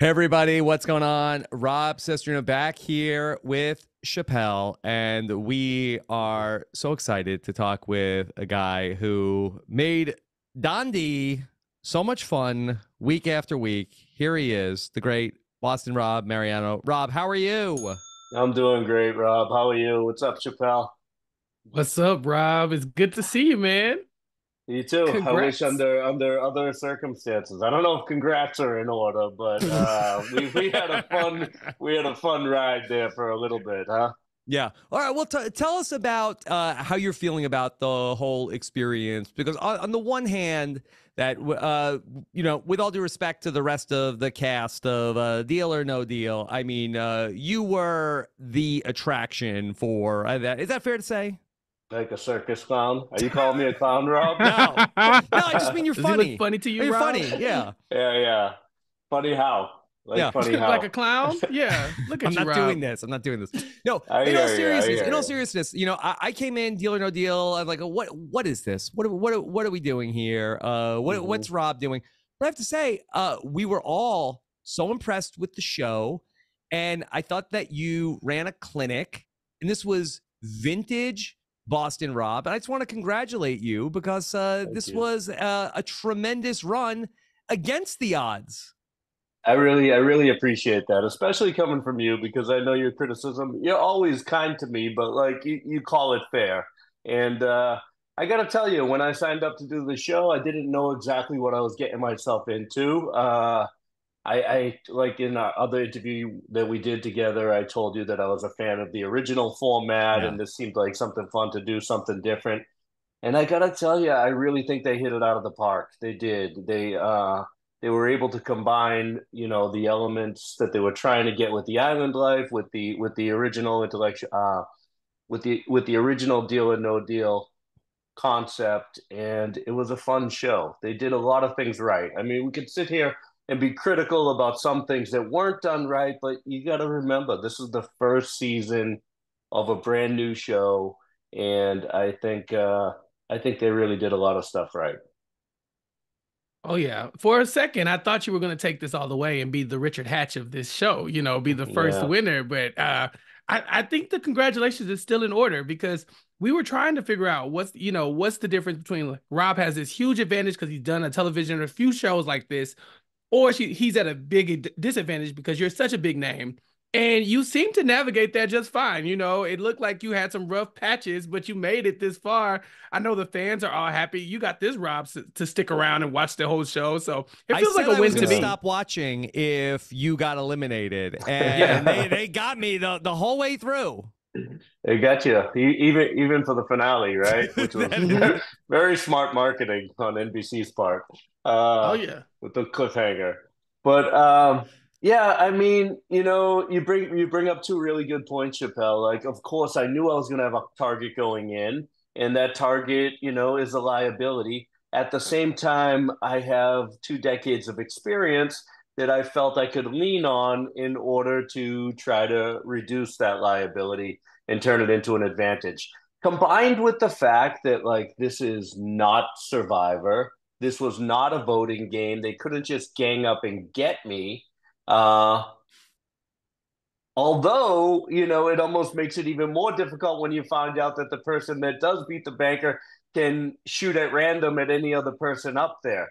Hey everybody, what's going on? Rob Cesternino back here with Chappell, and we are so excited to talk with a guy who made Dondi so much fun week after week. Here he is, the great Boston Rob Mariano. Rob, how are you? I'm doing great, Rob. How are you? What's up, Chappelle? What's up, Rob? It's good to see you, man. You too. I wish Congrats. under other circumstances. I don't know if congrats are in order, but we had a fun ride there for a little bit, huh? Yeah. All right. Well, tell us about how you're feeling about the whole experience. Because on the one hand, that with all due respect to the rest of the cast of Deal or No Deal, I mean, you were the attraction for that. Is that fair to say? Like a circus clown. Are you calling me a clown, Rob? No, no. I just mean you're Does he look funny. funny to you, You're Rob? funny. Yeah, Yeah, yeah. Funny how? Like yeah. funny Like a how? clown? Yeah. Look I'm at you, not doing Rob. this. I'm not doing this. No, I in all hear you. I seriousness, hear you. I came in Deal or No Deal. I'm like, what is this? What are we doing here? Hmm. What's Rob doing? But I have to say, we were all so impressed with the show, and I thought that you ran a clinic, and this was vintage Boston Rob, and I just want to congratulate you because Thank this you. was a tremendous run against the odds. I really appreciate that, especially coming from you because I know your criticism. You're always kind to me, but like you call it fair. And I got to tell you, when I signed up to do the show, I didn't know exactly what I was getting myself into. I like in our other interview that we did together, I told you that I was a fan of the original format, Yeah. and this seemed like something fun to do, something different. And I gotta tell you, I really think they hit it out of the park. They did. They were able to combine, the elements that they were trying to get with the island life, with the original intellectual, with the original Deal or No Deal concept, and it was a fun show. They did a lot of things right. I mean, we could sit here and be critical about some things that weren't done right, but you got to remember this is the first season of a brand new show, and I think they really did a lot of stuff right. Oh yeah. For a second, I thought you were going to take this all the way and be the Richard Hatch of this show, be the first Yeah. winner. But I think the congratulations is still in order because we were trying to figure out what's the difference between like, Rob has this huge advantage because he's done a television or a few shows like this, or he's at a big disadvantage because you're such a big name. And you seem to navigate that just fine. It looked like you had some rough patches, but you made it this far. I know the fans are all happy. You got this, Rob, to stick around and watch the whole show. So it I feels like said a I was win going to to Yeah. me. stop watching if you got eliminated, and Yeah. they got me the whole way through. They got you. Even for the finale, right? Which was Hmm. very smart marketing on NBC's part, Oh, uh, yeah. with the cliffhanger. But yeah, I mean, you bring up two really good points, Chappelle. Like, of course, I knew I was going to have a target going in, and that target, is a liability. At the same time, I have 2 decades of experience that I felt I could lean on in order to try to reduce that liability and turn it into an advantage. Combined with the fact that like this is not Survivor, this was not a voting game. They couldn't just gang up and get me. Uh, Although, it almost makes it even more difficult when you find out that the person that does beat the banker can shoot at random at any other person up there.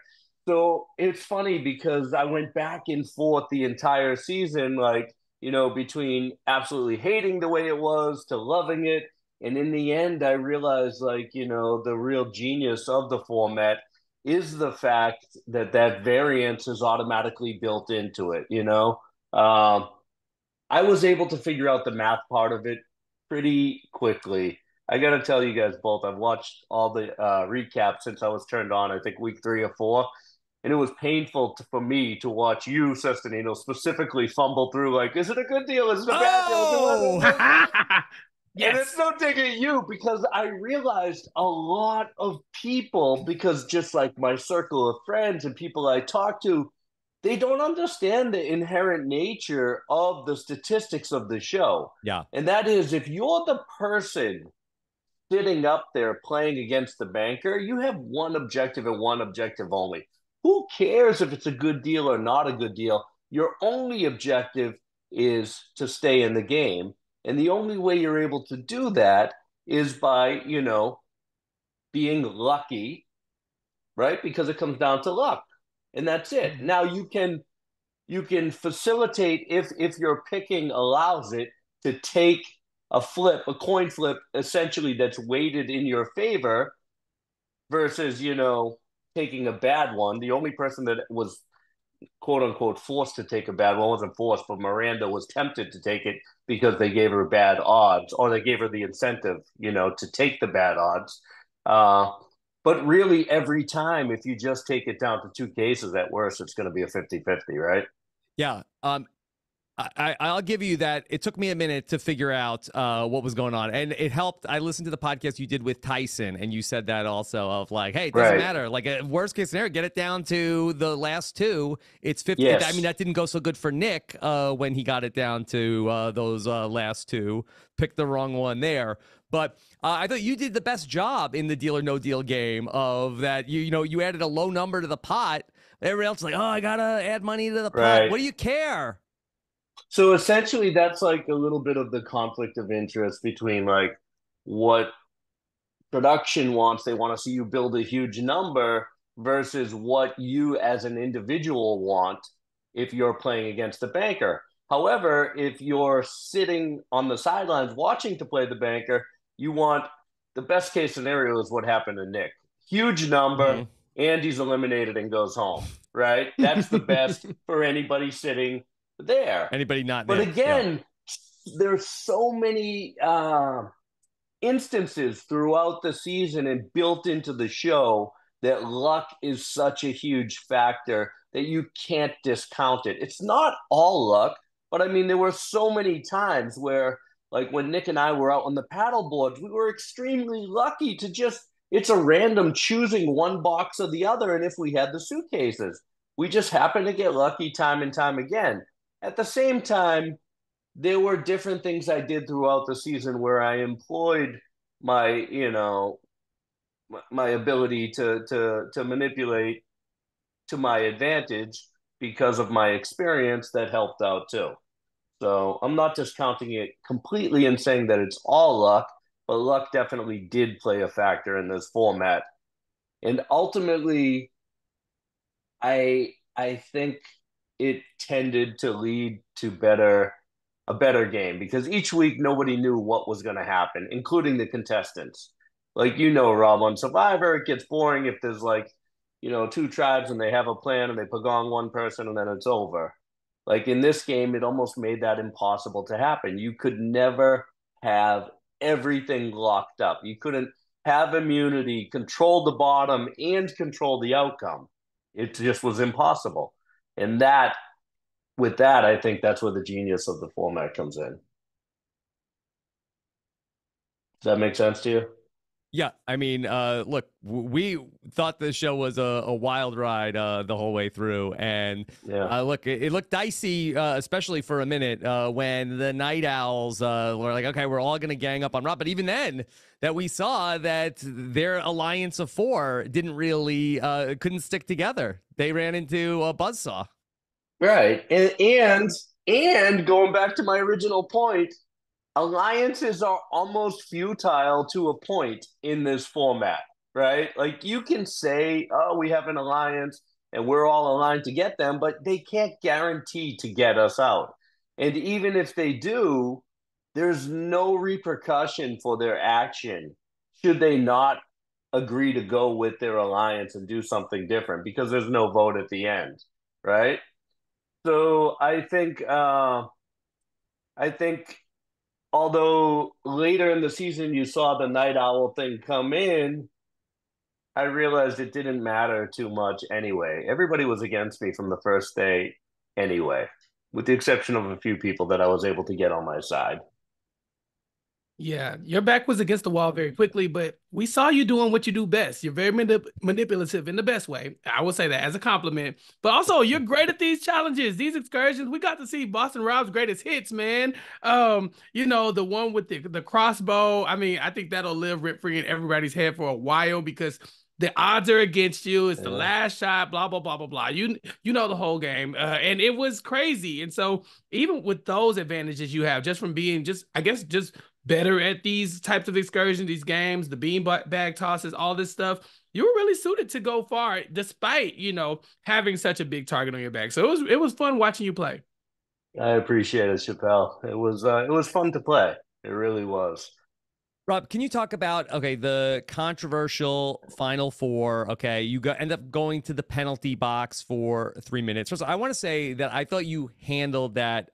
So it's funny because I went back and forth the entire season, like, between absolutely hating the way it was to loving it. And in the end, I realized, like, the real genius of the format is the fact that that variance is automatically built into it. I was able to figure out the math part of it pretty quickly. I got to tell you guys both, I've watched all the recaps since I was turned on, I think week 3 or 4. And it was painful for me to watch you, Cesternino, specifically fumble through, like, is it a good deal? Is it a bad deal? Oh, And it's Yes. no dig at you because I realized a lot of people, because just like my circle of friends and people I talk to, they don't understand the inherent nature of the statistics of the show. yeah. And that is, if you're the person sitting up there playing against the banker, you have one objective and one objective only. Who cares if it's a good deal or not a good deal? your only objective is to stay in the game. And the only way you're able to do that is by, being lucky, right? Because it comes down to luck. And that's it. Mhm. Now you can facilitate, if your picking allows it, to take a coin flip, essentially, that's weighted in your favor versus, taking a bad one. The only person that was quote unquote forced to take a bad one wasn't forced, but Miranda was tempted to take it because they gave her bad odds, or they gave her the incentive, to take the bad odds. But really, every time, if you just take it down to two cases, at worst, it's going to be a 50-50, right? Yeah. I'll give you that. It took me a minute to figure out what was going on, and it helped. I listened to the podcast you did with Tyson, and you said that also, of like, hey, it doesn't Right. matter. Like, a worst case scenario, get it down to the last two. It's 50. Yes. I mean, that didn't go so good for Nick when he got it down to those last two. Picked the wrong one there. But I thought you did the best job in the Deal or No Deal game of that. You added a low number to the pot. Everybody else is like, oh, I got to add money to the pot. Right. What do you care? So essentially, that's like a little bit of the conflict of interest between like what production wants. They want to see you build a huge number versus what you as an individual want if you're playing against the banker. However, if you're sitting on the sidelines watching to play the banker, you want the best case scenario is what happened to Nick. Huge number, and he's eliminated and goes home, right? That's the best for anybody sitting there. Anybody not But Nick? again, there's so many instances throughout the season and built into the show that luck is such a huge factor that you can't discount it. It's not all luck, but I mean, there were so many times where, like when Nick and I were out on the paddle boards, we were extremely lucky to just, it's a random choosing one box or the other. And if we had the suitcases, we just happened to get lucky time and time again. At the same time, there were different things I did throughout the season where I employed my, my ability to manipulate to my advantage because of my experience that helped out too. So I'm not discounting it completely and saying that it's all luck, but luck definitely did play a factor in this format. And ultimately, I think it tended to lead to a better game because each week nobody knew what was going to happen, including the contestants. Like, Rob, on Survivor, it gets boring if there's like, two tribes and they have a plan and they pagong one person and then it's over. Like in this game, it almost made that impossible to happen. You could never have everything locked up. You couldn't have immunity, control the bottom, and control the outcome. It just was impossible. And with that, I think that's where the genius of the format comes in. Does that make sense to you? Yeah, I mean, look, we thought this show was a wild ride the whole way through, and Yeah. look, it looked dicey, especially for a minute when the Night Owls were like, okay, we're all going to gang up on Rob, but even then, that we saw that their alliance of four didn't really couldn't stick together. They ran into a buzzsaw. Right. And going back to my original point, alliances are almost futile to a point in this format, right? Like you can say, oh, we have an alliance and we're all aligned to get them, but they can't guarantee to get us out. And even if they do, there's no repercussion for their action should they not agree to go with their alliance and do something different because there's no vote at the end, right? So I think although later in the season you saw the Night Owl thing come in, I realized it didn't matter too much anyway. Everybody was against me from the first day anyway, with the exception of a few people that I was able to get on my side. Yeah, your back was against the wall very quickly, but we saw you doing what you do best. You're very manipulative in the best way. I will say that as a compliment. But also, you're great at these challenges, these excursions. We got to see Boston Rob's greatest hits, man. The one with the crossbow. I mean, I think that'll live rent free in everybody's head for a while because the odds are against you. It's the Yeah. last shot, blah, blah, blah, blah, blah. You know the whole game. And it was crazy. And so even with those advantages you have just from being I guess, just better at these types of excursions, these games, the bean bag tosses, all this stuff, you were really suited to go far despite, having such a big target on your back. So it was fun watching you play. I appreciate it, Chappelle. It was fun to play. It really was. Rob, can you talk about the controversial Final Four? Okay, you end up going to the penalty box for 3 minutes. First, I want to say that I thought you handled that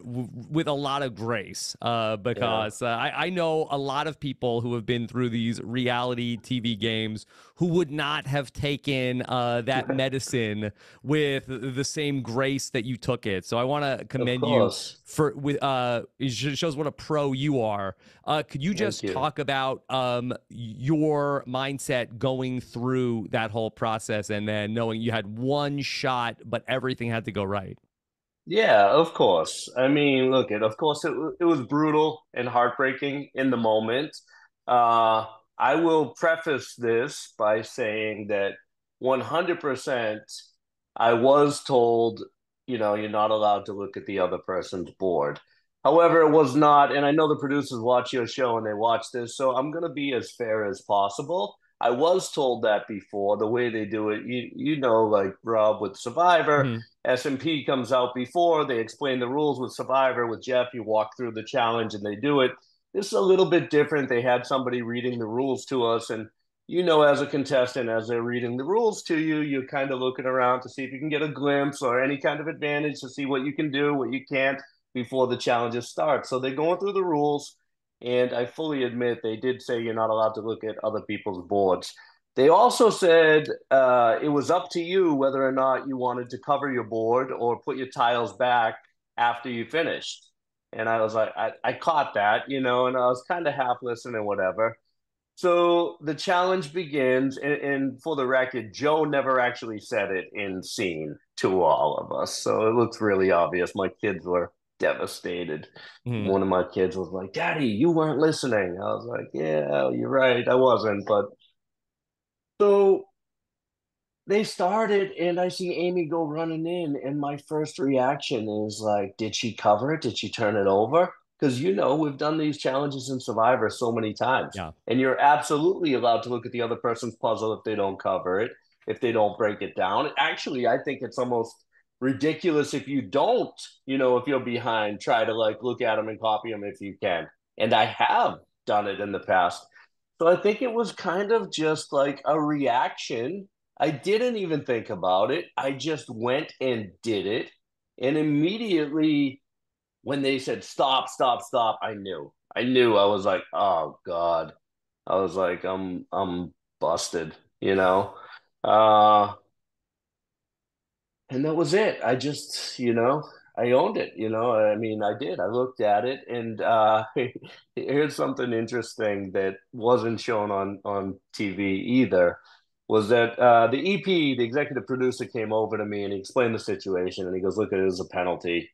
with a lot of grace because I know a lot of people who have been through these reality TV games who would not have taken that medicine with the same grace that you took it. So I want to commend you for it shows what a pro you are. Could you just talk about your mindset going through that whole process and then knowing you had one shot, but everything had to go right? Yeah, of course. I mean, look, of course it was brutal and heartbreaking in the moment. Uh, I will preface this by saying that 100% I was told, you're not allowed to look at the other person's board. However, it was not, and I know the producers watch your show and they watch this, so I'm going to be as fair as possible. I was told that before, the way they do it, like Rob with Survivor. Mm-hmm. S&P comes out before, they explain the rules with Survivor. With Jeff, you walk through the challenge and they do it. This is a little bit different. They had somebody reading the rules to us, and as a contestant, as they're reading the rules to you, you're kind of looking around to see if you can get a glimpse or any kind of advantage to see what you can do, what you can't before the challenges start. So they're going through the rules, and I fully admit they did say you're not allowed to look at other people's boards. They also said it was up to you whether or not you wanted to cover your board or put your tiles back after you finished. And I was like, I caught that, and I was kind of half listening, whatever. So the challenge begins, and for the record, Joe never actually said it in scene to all of us. So it looks really obvious. My kids were devastated. Mm-hmm. One of my kids was like, "Daddy, you weren't listening." I was like, "Yeah, you're right. I wasn't." But so they started, and I see Amy go running in, and my first reaction is like, did she cover it? Did she turn it over? Because we've done these challenges in Survivor so many times, Yeah. and you're absolutely allowed to look at the other person's puzzle if they don't cover it, if they don't break it down. Actually, I think it's almost ridiculous if you don't, if you're behind, try to like look at them and copy them if you can. And I have done it in the past. So I think it was kind of just like a reaction. I didn't even think about it. I just went and did it. And immediately when they said stop, stop, stop, I knew. I knew. I was like, oh God. I was like, I'm busted, Uh and that was it. I just, I owned it, I mean, I did. I looked at it, and here's something interesting that wasn't shown on TV either, was that the EP, the executive producer, came over to me and he explained the situation, and he goes, look, it is a penalty.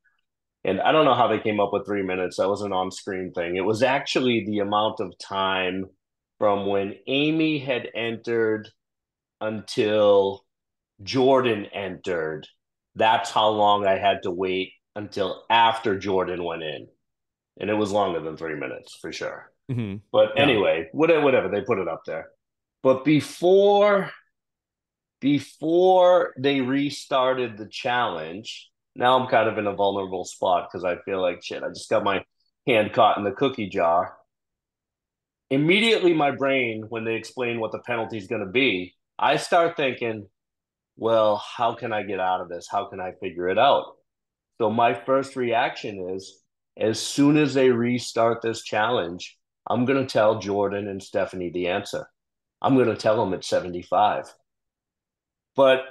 And I don't know how they came up with 3 minutes. That was an on-screen thing. It was actually the amount of time from when Amy had entered until Jordan entered. That's how long I had to wait until after Jordan went in. And it was longer than 3 minutes for sure. Mm-hmm. But Yeah. anyway, whatever, they put it up there. But before they restarted the challenge, now I'm kind of in a vulnerable spot because I feel like shit, I just got my hand caught in the cookie jar. Immediately my brain, when they explain what the penalty is going to be, I start thinking, well, how can I get out of this? How can I figure it out? So my first reaction is, as soon as they restart this challenge, I'm going to tell Jordan and Stephanie the answer. I'm going to tell them it's 75. But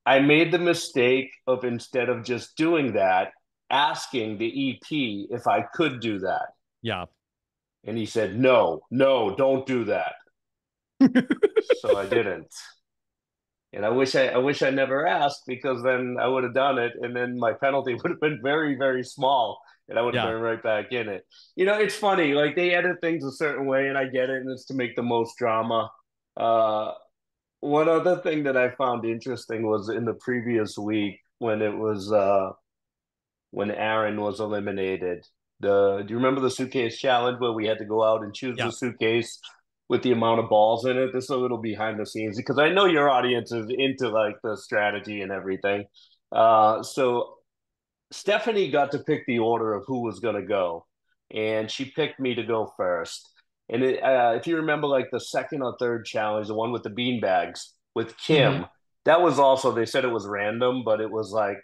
I made the mistake of, instead of just doing that, asking the EP if I could do that. Yeah. And he said, no, don't do that. So I didn't. And I wish I never asked, because then I would have done it, and then my penalty would have been very, very small, and I would have been right back in it. It's funny, like they edit things a certain way, and I get it, and it's to make the most drama. One other thing that I found interesting was in the previous week when it was when Aaron was eliminated. Do you remember the suitcase challenge where we had to go out and choose the Yeah. suitcase with the amount of balls in it? This is a little behind the scenes because I know your audience is into like the strategy and everything. So Stephanie got to pick the order of who was going to go, and she picked me to go first. And if you remember, like the second or third challenge, the one with the bean bags with Mm-hmm. Kim, that was also, they said it was random, but it was like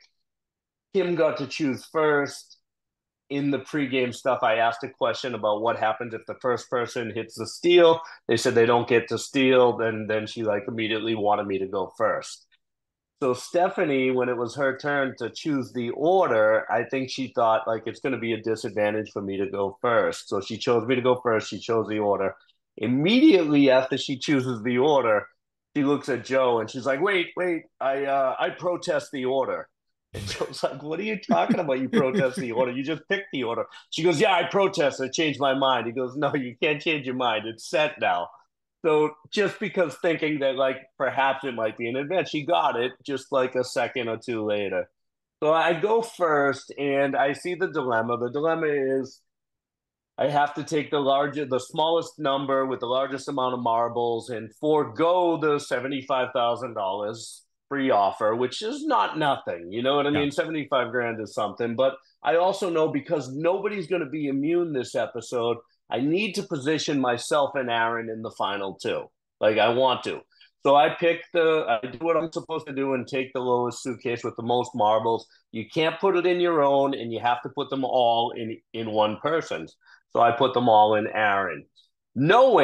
Kim got to choose first. In the pregame stuff, I asked a question about what happens if the first person hits the steal. They said they don't get to steal. Then she like immediately wanted me to go first. So Stephanie, when it was her turn to choose the order, I think she thought like it's going to be a disadvantage for me to go first. So she chose me to go first. She chose the order. Immediately after she chooses the order, she looks at Joe and she's like, "Wait, wait, I protest the order." And Joe's like, "What are you talking about? You protest the order? You just picked the order." She goes, "Yeah, I protest. I changed my mind." He goes, "No, you can't change your mind. It's set now." So just because thinking that like perhaps it might be an event, she got it just like a second or two later. So I go first and I see the dilemma. The dilemma is I have to take the smallest number with the largest amount of marbles and forego the $75,000 free offer, which is not nothing. You know what I Yeah. mean? 75 grand is something. But I also know because nobody's going to be immune this episode, I need to position myself and Aaron in the final two. Like I want to. So I do what I'm supposed to do and take the lowest suitcase with the most marbles. You can't put it in your own, and you have to put them all in one person's. So I put them all in Aaron. Now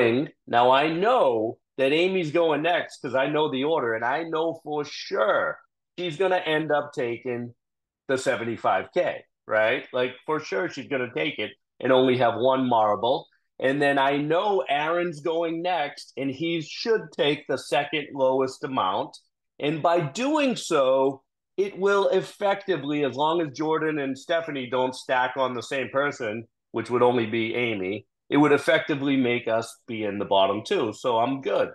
I know that Amy's going next because I know the order and I know for sure she's going to end up taking the 75K, right? Like for sure she's going to take it and only have one marble. And then I know Aaron's going next and he should take the second lowest amount. And by doing so, it will effectively, as long as Jordan and Stephanie don't stack on the same person, which would only be Amy, it would effectively make us be in the bottom two. So I'm good.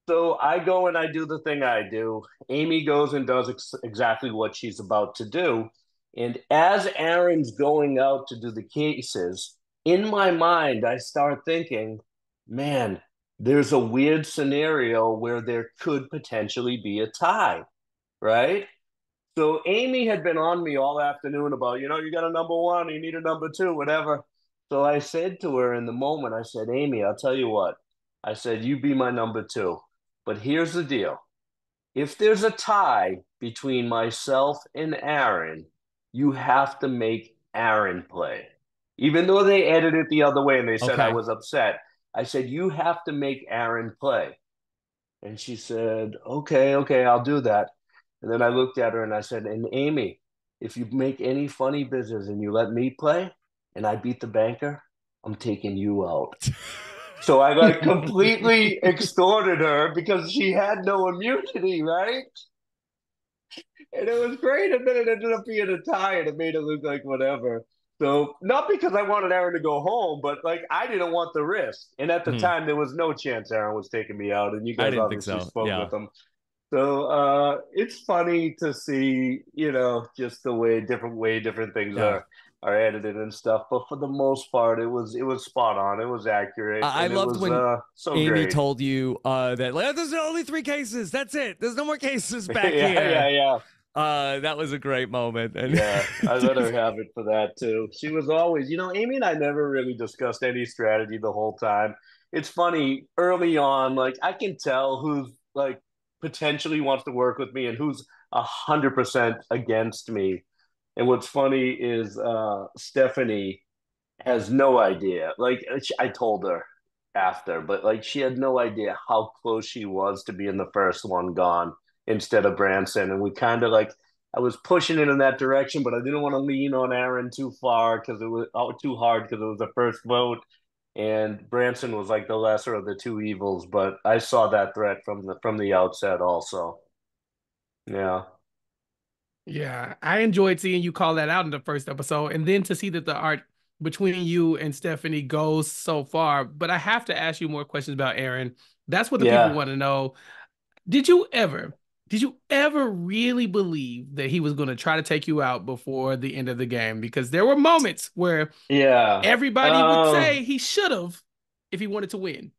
So I go and I do the thing I do. Amy goes and does exactly what she's about to do. And as Aaron's going out to do the cases, in my mind, I start thinking, man, there's a weird scenario where there could potentially be a tie, right? So Amy had been on me all afternoon about, you got a number one, you need a number two, whatever. So I said to her in the moment, I said, Amy, I'll tell you what. I said, you be my number two. But here's the deal. If there's a tie between myself and Aaron, you have to make Aaron play. Even though they edited it the other way and they said I Okay. was upset, I said, you have to make Aaron play. And she said, okay, okay, I'll do that. And then I looked at her and I said, and Amy, if you make any funny business and you let me play and I beat the banker, I'm taking you out. So I like completely extorted her because she had no immunity, right? And it was great. And then it ended up being a tie and it made it look like whatever. So not because I wanted Aaron to go home, but like I didn't want the risk. And at the Mhm. time, there was no chance Aaron was taking me out. And you I guys didn't think obviously so. spoke Yeah. with him. So it's funny to see, just the way different things Yeah. are edited and stuff. But for the most part, it was spot on. It was accurate, I and it loved was when so Amy great. told you that like, there's only 3 cases. That's it. There's no more cases back Yeah, yeah, here. yeah. That was a great moment. And Yeah, I let her have it for that too. She was always, Amy and I never really discussed any strategy the whole time. It's funny, early on, like I can tell who's like potentially wants to work with me and who's 100% against me. And what's funny is Stephanie has no idea. Like I told her after, but like she had no idea how close she was to being the first one gone instead of Branson. And we kind of like I was pushing it in that direction, but I didn't want to lean on Aaron too far because it was too hard because it was the first vote. And Branson was like the lesser of the two evils, but I saw that threat from the outset also. Yeah. Yeah, I enjoyed seeing you call that out in the first episode, and then to see that the art between you and Stephanie goes so far. But I have to ask you more questions about Aaron. That's what the people Yeah. want to know. Did you ever really believe that he was going to try to take you out before the end of the game? Because there were moments where Yeah. everybody would say he should have if he wanted to win.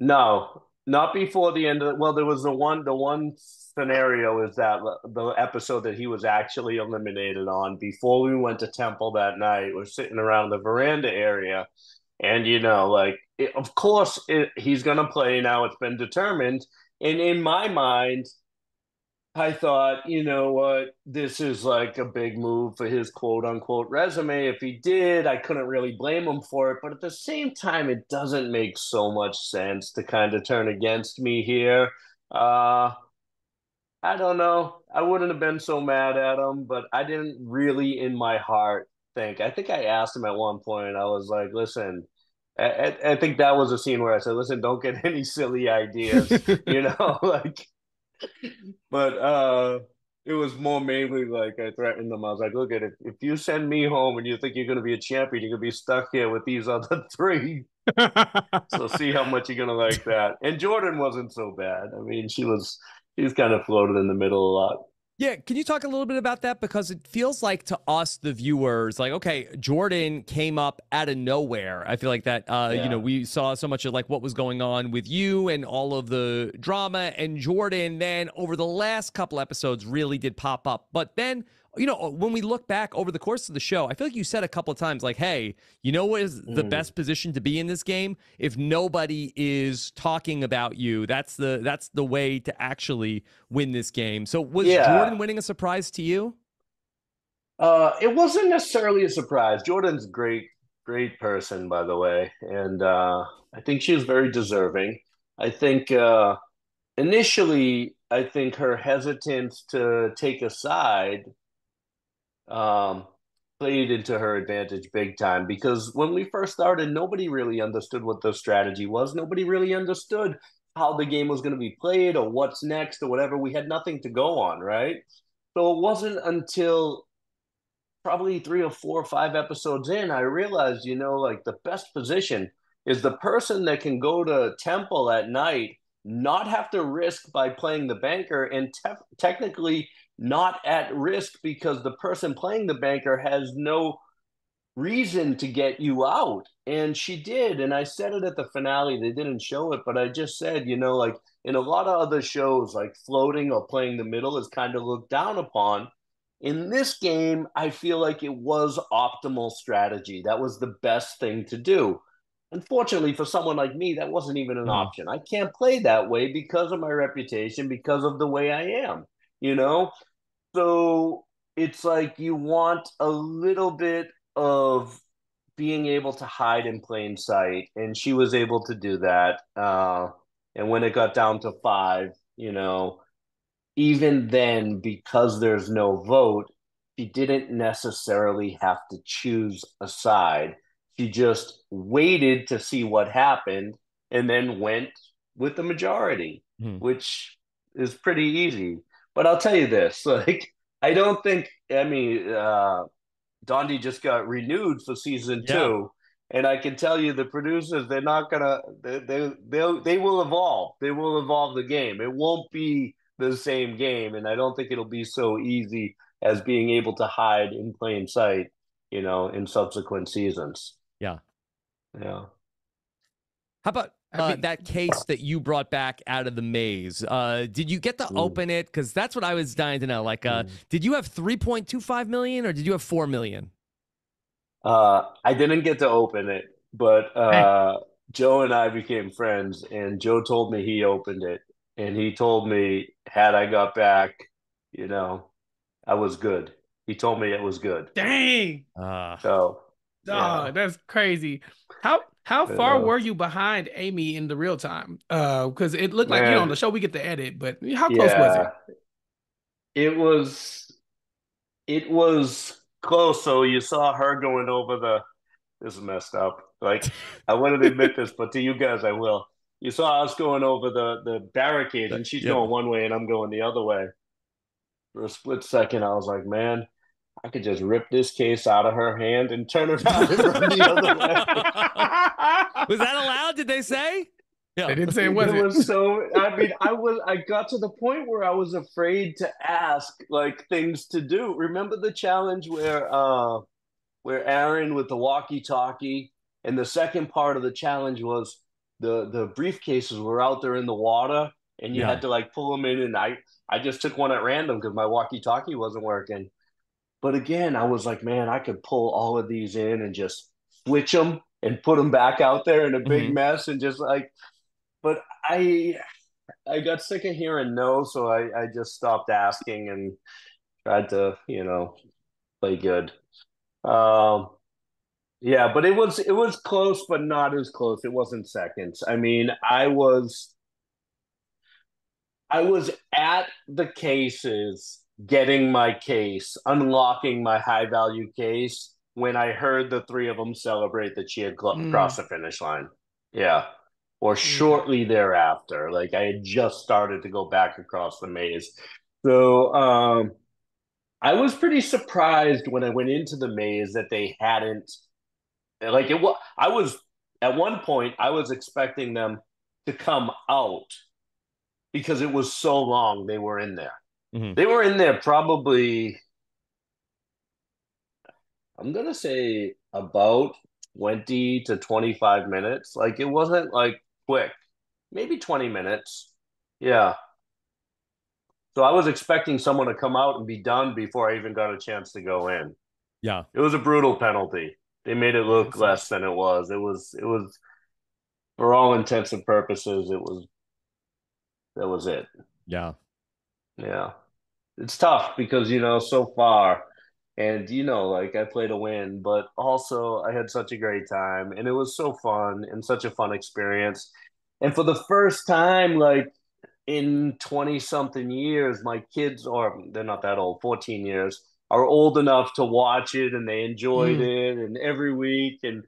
No, not before the end of. Well, there was the one scenario is that the episode that he was actually eliminated on before we went to Temple that night. We're sitting around the veranda area, and like of course he's gonna play now. It's been determined, and in my mind, I thought, you know what, this is like a big move for his quote unquote resume. If he did, I couldn't really blame him for it. But at the same time, it doesn't make so much sense to kind of turn against me here. Uh, I don't know. I wouldn't have been so mad at him, but I didn't really, in my heart, think. I think I asked him at one point, I was like, listen, I think that was a scene where I said, listen, don't get any silly ideas, like but it was more mainly like I threatened them. I was like, look at it. If you send me home and you think you're gonna be a champion, you're gonna be stuck here with these other three. So see how much you're gonna like that. And Jordan wasn't so bad. I mean, she was kind of floated in the middle a lot. Yeah, can you talk a little bit about that? Because it feels like to us, the viewers, like, okay, Jordan came up out of nowhere. I feel like that, Yeah. we saw so much of like what was going on with you and all of the drama, and Jordan then over the last couple episodes really did pop up. But then, when we look back over the course of the show, I feel like you said a couple of times, like, hey, you know what is the best position to be in this game? If nobody is talking about you, that's the way to actually win this game. So was Yeah. Jordan winning a surprise to you? It wasn't necessarily a surprise. Jordan's a great person, by the way, and I think she was very deserving. I think initially, I think her hesitance to take a side um, played into her advantage big time because when we first started, nobody really understood what the strategy was. Nobody really understood how the game was going to be played or what's next or whatever. We had nothing to go on, right? So it wasn't until probably 3 or 4 or 5 episodes in, I realized, like the best position is the person that can go to Temple at night, not have to risk by playing the banker, and technically not at risk because the person playing the banker has no reason to get you out. And she did. And I said it at the finale. They didn't show it, but I just said, like in a lot of other shows, like floating or playing the middle is kind of looked down upon. In this game, I feel like it was optimal strategy. That was the best thing to do. Unfortunately, for someone like me, that wasn't even an Mhm. option. I can't play that way because of my reputation, because of the way I am, you know? So it's like you want a little bit of being able to hide in plain sight, and she was able to do that. And when it got down to five, even then, because there's no vote, she didn't necessarily have to choose a side. She just waited to see what happened and then went with the majority, Mhm. which is pretty easy. But I'll tell you this, like, I don't think, I mean, Dondi just got renewed for season Yeah. two. And I can tell you, the producers, they're not gonna, they will evolve. They will evolve the game. It won't be the same game, and I don't think it'll be so easy as being able to hide in plain sight, in subsequent seasons. Yeah. Yeah. How about I mean, that case that you brought back out of the maze? Did you get to Mm. open it? Because that's what I was dying to know. Like, Mm. did you have 3.25 million or did you have 4 million? I didn't get to open it, but hey, Joe and I became friends, and Joe told me he opened it, and he told me had I got back, you know, I was good. He told me it was good. dang, Uh, So yeah, dog, that's crazy. How you far know, were you behind Amy in the real time? Because it looked like on man, the show we get to edit, but how close was yeah, it? it was it was close. So you saw her going over the. This is messed up. Like I wouldn't admit this, but to you guys, I will. You saw us going over the barricades, and she's yep. going one way, and I'm going the other way. For a split second, I was like, man, I could just rip this case out of her hand and turn around and run the other way. Was that allowed? Did they say? They Yeah. didn't say it It wasn't. was so. I mean, I got to the point where I was afraid to ask like things to do. Remember the challenge where Aaron with the walkie-talkie, and the second part of the challenge was the briefcases were out there in the water, and you Yeah. had to like pull them in, and I just took one at random because my walkie-talkie wasn't working. But again, I was like, man, I could pull all of these in and just switch them and put them back out there in a big Hmm. mess and just like. But I got sick of hearing no, so I just stopped asking and tried to, play good. Um, yeah, but it was close, but not as close. It wasn't seconds. I mean, I was at the cases getting my case, unlocking my high value case when I heard the three of them celebrate that she had Mm, crossed the finish line. Yeah. Or okay. shortly thereafter. Like I had just started to go back across the maze. So I was pretty surprised when I went into the maze that they hadn't like it was I was at one point I was expecting them to come out because it was so long they were in there. Hmm. They were in there probably, I'm gonna say about 20 to 25 minutes. Like it wasn't like quick, maybe 20 minutes. Yeah. So I was expecting someone to come out and be done before I even got a chance to go in. Yeah. It was a brutal penalty. They made it Yeah, look that less sucks. than it was. It was for all intents and purposes, that was it. Yeah. Yeah. It's tough because so far, and like I played to win, but also I had such a great time, and it was so fun and such a fun experience. And for the first time, like in 20 something years, my kids, or they're not that old, 14 years, are old enough to watch it, and they enjoyed Mm. it, and every week. And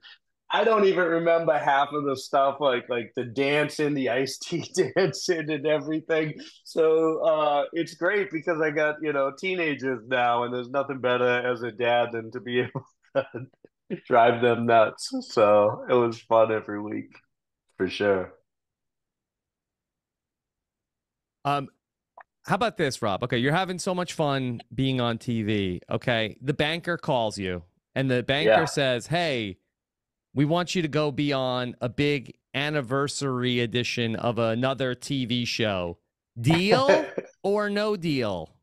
I don't even remember half of the stuff, like the dancing, the iced tea dancing and everything. So it's great because I got, teenagers now, and there's nothing better as a dad than to be able to drive them nuts. So it was fun every week for sure. Um, how about this, Rob? Okay, you're having so much fun being on TV. Okay, the banker calls you, and the banker Yeah. says, "Hey, we want you to go be on a big anniversary edition of another TV show. Deal or no deal?"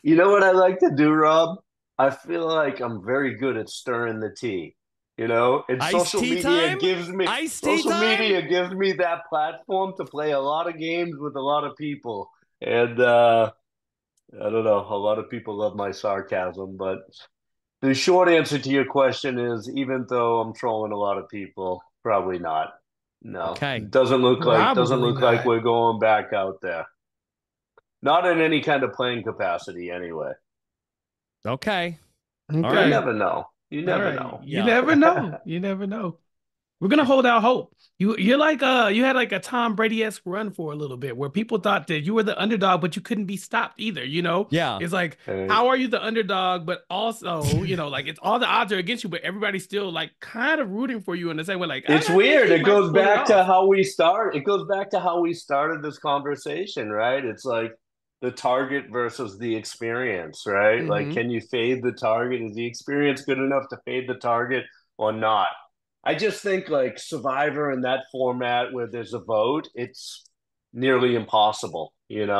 You know what I like to do, Rob? I feel like I'm very good at stirring the tea. And Iced tea time? Iced tea social time? media gives me that platform to play a lot of games with a lot of people. And I don't know, a lot of people love my sarcasm, but the short answer to your question is even though I'm trolling a lot of people, probably not. No. Okay. It doesn't Probably look like not. we're going back out there. Not in any kind of playing capacity anyway. Okay. All You Okay. right. never know. You All never right. know. You Yeah. never know. You never know. We're gonna hold out hope. You're like you had like a Tom Brady-esque run for a little bit where people thought that you were the underdog, but you couldn't be stopped either, you know? Yeah. It's like, Uh, how are you the underdog, but also, like it's all the odds are against you, but everybody's still like kind of rooting for you in the same way, like, it's I think weird. he It might goes pull it back to off. how we start. It goes back to how we started this conversation, right? It's like the target versus the experience, right? Like, Mm-hmm. can you fade the target? Is the experience good enough to fade the target or not? I just think like Survivor in that format where there's a vote, it's nearly impossible. It's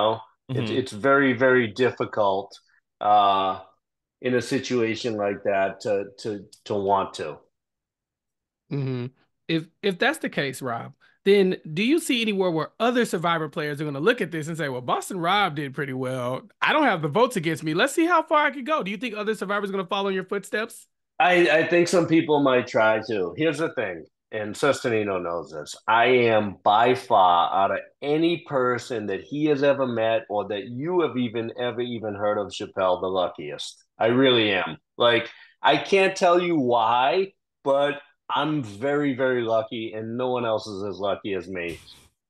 Hmm. it's very, very difficult uh, in a situation like that to want to. Mm-hmm. If that's the case, Rob, then do you see anywhere where other Survivor players are going to look at this and say, "Well, Boston Rob did pretty well. I don't have the votes against me. Let's see how far I could go." Do you think other survivors are going to follow in your footsteps? I think some people might try to. Here's the thing, and Cesternino knows this. I am by far out of any person that he has ever met or that you have even heard of Chappelle the luckiest. I really am. Like I can't tell you why, but I'm very, very lucky, and no one else is as lucky as me.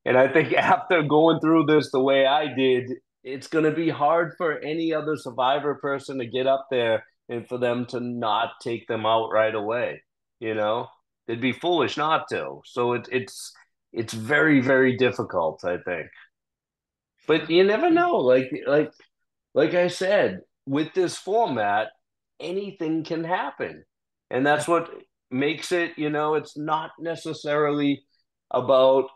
And I think after going through this the way I did, it's going to be hard for any other survivor person to get up there and for them to not take them out right away. You know, it'd be foolish not to. So it's it's very, very difficult, I think. But you never know. Like I said, with this format, anything can happen. And Yeah. that's what makes it, it's not necessarily about,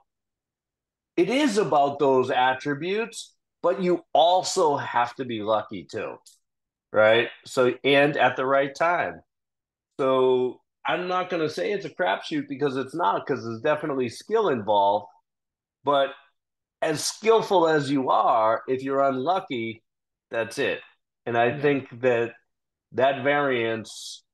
it is about those attributes, but you also have to be lucky too, right? So, and at the right time. So I'm not going to say it's a crapshoot because it's not, because there's definitely skill involved. But as skillful as you are, if you're unlucky, that's it. And I Yeah. think that that variance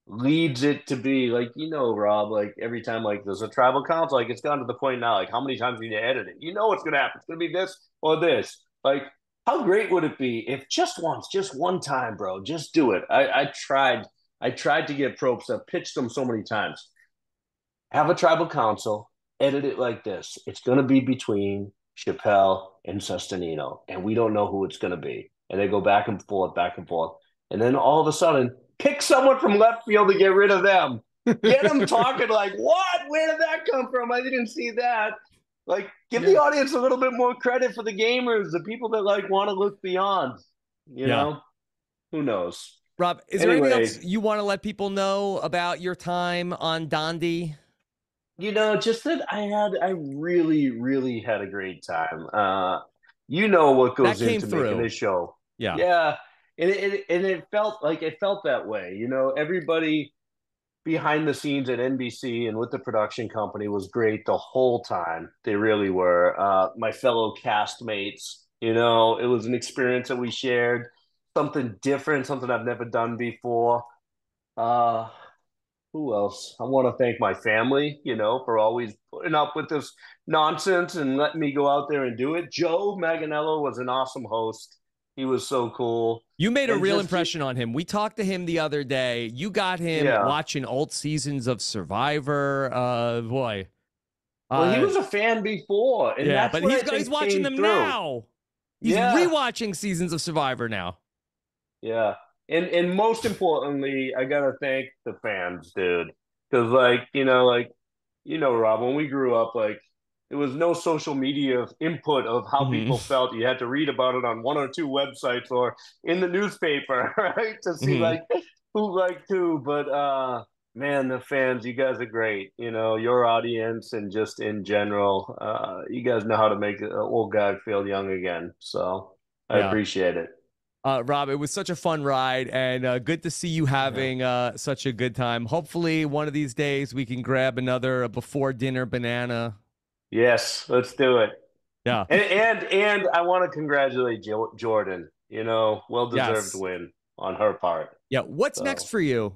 leads it to be like, Rob, like every time like there's a tribal council, like it's gotten to the point now, like how many times can you edit it? You know what's gonna happen. It's gonna be this or this. Like, how great would it be if just once, just one time, bro, just do it. I tried to get Probst. I've pitched them so many times. Have a tribal council, edit it like this. It's gonna be between Chappell and Cesternino, and we don't know who it's gonna be. And they go back and forth, back and forth. And then all of a sudden, pick someone from left field to get rid of them. Get them talking like, what? Where did that come from? I didn't see that. Like, give the Yeah. audience a little bit more credit for the gamers, the people that like want to look beyond. You Yeah. know, who knows? Rob, is there anything else Anyway, you want to let people know about your time on Dondi? just that I really, really had a great time. You know what That goes came into making through. a show. Yeah. Yeah. And it felt that way. Everybody behind the scenes at NBC and with the production company was great the whole time. They really were. My fellow castmates, it was an experience that we shared, something different, something I've never done before. Uh, who else? I want to thank my family, for always putting up with this nonsense and letting me go out there and do it. Joe Manganiello was an awesome host. He was so cool. You made a And real just, impression on him. We talked to him the other day. You got him yeah. watching old seasons of Survivor. Boy. Well, he was a fan before, and Yeah, that's but what I he's think watching came them through. now. He's Yeah. rewatching seasons of Survivor now. Yeah. And most importantly, I gotta thank the fans, dude. Because Rob, when we grew up, like there was no social media input of how Mm-hmm. people felt. You had to read about it on one or two websites or in the newspaper, right? To see Mm-hmm. like who liked who. But man, the fans, you guys are great. Your audience and just in general, you guys know how to make an old guy feel young again. So I Yeah. appreciate it. Rob, it was such a fun ride and good to see you Yeah. having such a good time. Hopefully, one of these days we can grab another before dinner banana. Yes, let's do it. Yeah. And I want to congratulate Jordan. Well deserved Yes. win on her part. Yeah. What's next So for you?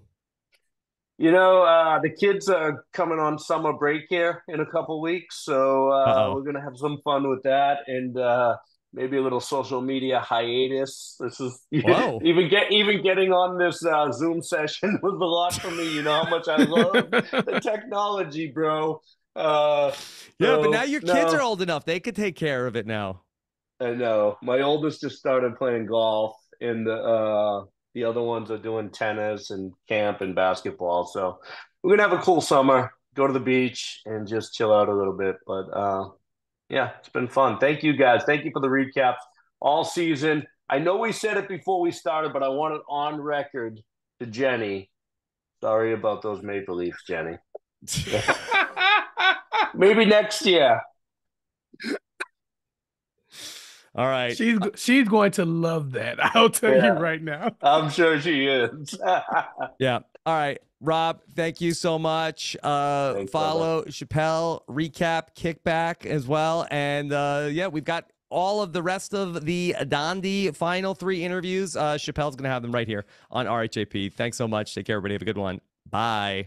the kids are coming on summer break here in a couple weeks, so Uh-oh. we're gonna have some fun with that and maybe a little social media hiatus. This is Whoa. even getting on this Zoom session was a lot for me. You know how much I love the technology, bro. Yeah, but now So your kids are no. old enough. They could take care of it now. I know. My oldest just started playing golf, and the other ones are doing tennis and camp and basketball. So we're gonna have a cool summer. Go to the beach and just chill out a little bit. But yeah, it's been fun. Thank you guys. Thank you for the recaps all season. I know we said it before we started, but I want it on record to Jenny. Sorry about those Maple Leafs, Jenny. Maybe next year. All right. She's going to love that. I'll tell you Yeah, right now. I'm sure she is. Yeah. All right. Rob, thank you so much. Thanks, brother. Follow Chappell, recap, kickback as well. And yeah, we've got all of the rest of the Dondi final 3 interviews. Chappell's going to have them right here on RHAP. Thanks so much. Take care, everybody. Have a good one. Bye.